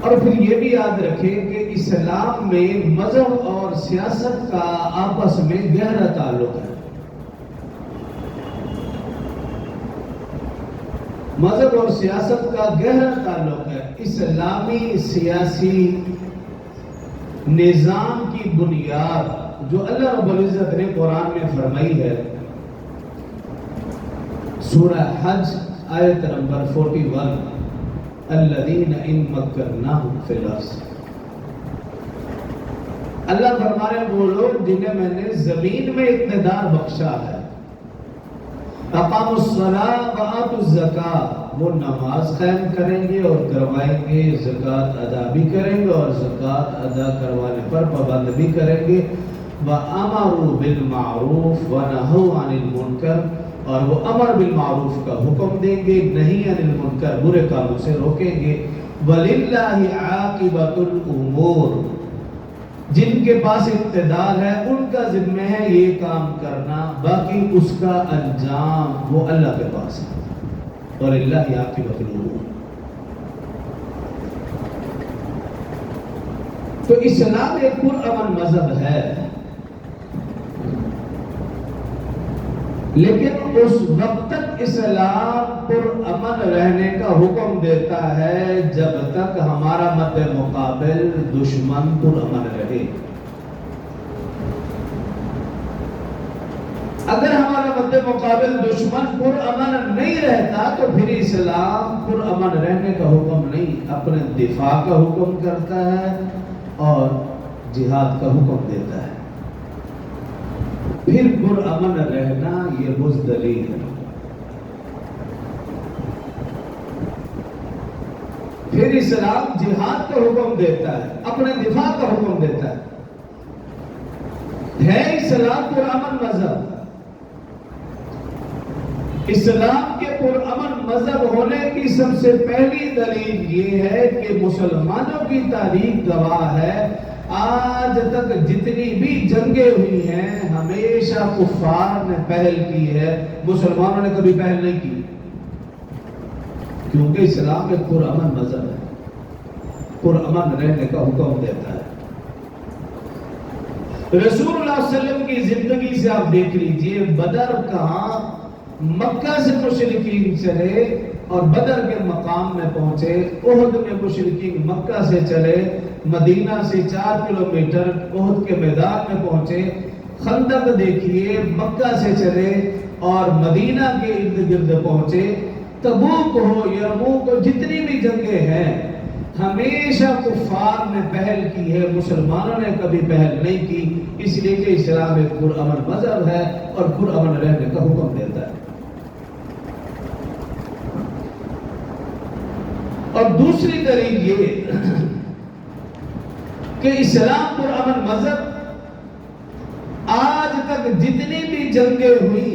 اور پھر یہ بھی یاد رکھیں کہ اسلام میں مذہب اور سیاست کا آپس میں گہرا تعلق ہے. مذہب اور سیاست کا گہرا تعلق ہے. اسلامی سیاسی نظام کی بنیاد جو اللہ رب العزت نے قرآن میں فرمائی ہے، سورہ حج آیت نمبر 41، الذین ان مکناہم فی الارض. اللہ فرما رہے ہیں وہ لوگ جنہیں میں نے زمین میں اقتدار بخشا ہے، اقاموا الصلاۃ وآتوا الزکاۃ، وہ نماز قائم کریں گے اور کروائیں گے، زکوٰۃ ادا بھی کریں گے اور زکوٰۃ ادا کروانے پر پابند بھی کریں گے، وَأَمَرُوا بِالْمَعْرُوفِ وَنَهَوْا عَنِ الْمُنْكَرِ، اور وہ امر بالمعروف کا حکم دیں گے، نہی عن المنکر، برے کاموں سے روکیں گے. وَلِلَّهِ عَاقِبَةُ الْأُمُورِ، جن کے پاس اقتدار ہے ان کا ذمہ ہے یہ کام کرنا، باقی اس کا انجام وہ اللہ کے پاس ہے. وَلِلَّهِ عَاقِبَةُ الْأُمُورِ. تو اسلام ایک پرامن مذہب ہے، لیکن اس وقت تک اسلام پرامن رہنے کا حکم دیتا ہے جب تک ہمارا مد مقابل دشمن پرامن رہے. اگر ہمارا مد مقابل دشمن پرامن نہیں رہتا تو پھر اسلام پرامن رہنے کا حکم نہیں، اپنے دفاع کا حکم کرتا ہے اور جہاد کا حکم دیتا ہے. پھر پرامن رہنا یہ بزدلی ہے. پھر اسلام جہاد کا حکم دیتا ہے، اپنے دفاع کا حکم دیتا ہے اسلام پرامن مذہب. اسلام کے پرامن مذہب ہونے کی سب سے پہلی دلیل یہ ہے کہ مسلمانوں کی تاریخ گواہ ہے آج تک جتنی بھی جنگیں ہوئی ہیں ہمیشہ کفار نے پہل کی ہے، مسلمانوں نے کبھی پہل نہیں کی، کیونکہ اسلام ایک پرامن مذہب ہے، پرامن رہنے کا حکم دیتا ہے. رسول اللہ صلی اللہ علیہ وسلم کی زندگی سے آپ دیکھ لیجئے، بدر کہاں، مکہ سے مشرکین چلے اور بدر کے مقام میں پہنچے، احد میں مشرکین مکہ سے چلے، مدینہ سے 4 کلومیٹر احد کے میدان میں پہنچے، خندق دیکھیے، مکہ سے چلے اور مدینہ کے ارد گرد پہنچے. تبوک ہو، یرموک ہو، جتنی بھی جنگیں ہیں ہمیشہ کفار نے پہل کی ہے، مسلمانوں نے کبھی پہل نہیں کی، اس لیے کہ اسلام ایک پرامن مذہب ہے اور پرامن رہنے کا حکم دیتا ہے. اور دوسری دلیل یہ کہ اسلام پرامن مذہب آج تک جتنی بھی جنگیں ہوئی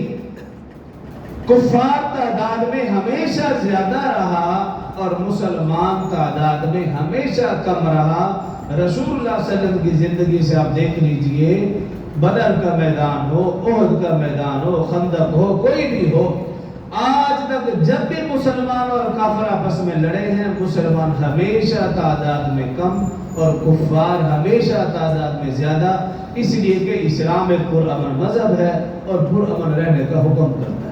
کفار تعداد میں ہمیشہ زیادہ رہا اور مسلمان تعداد میں ہمیشہ کم رہا. رسول اللہ صلی اللہ علیہ وسلم کی زندگی سے آپ دیکھ لیجئے، بدر کا میدان ہو، احد کا میدان ہو، خندق ہو، کوئی بھی ہو، آج تک جب بھی مسلمان اور کافر آپس میں لڑے ہیں مسلمان ہمیشہ تعداد میں کم اور کفار ہمیشہ تعداد میں زیادہ، اس لیے کہ اسلام ایک پرامن مذہب ہے اور پرامن رہنے کا حکم کرتا ہے.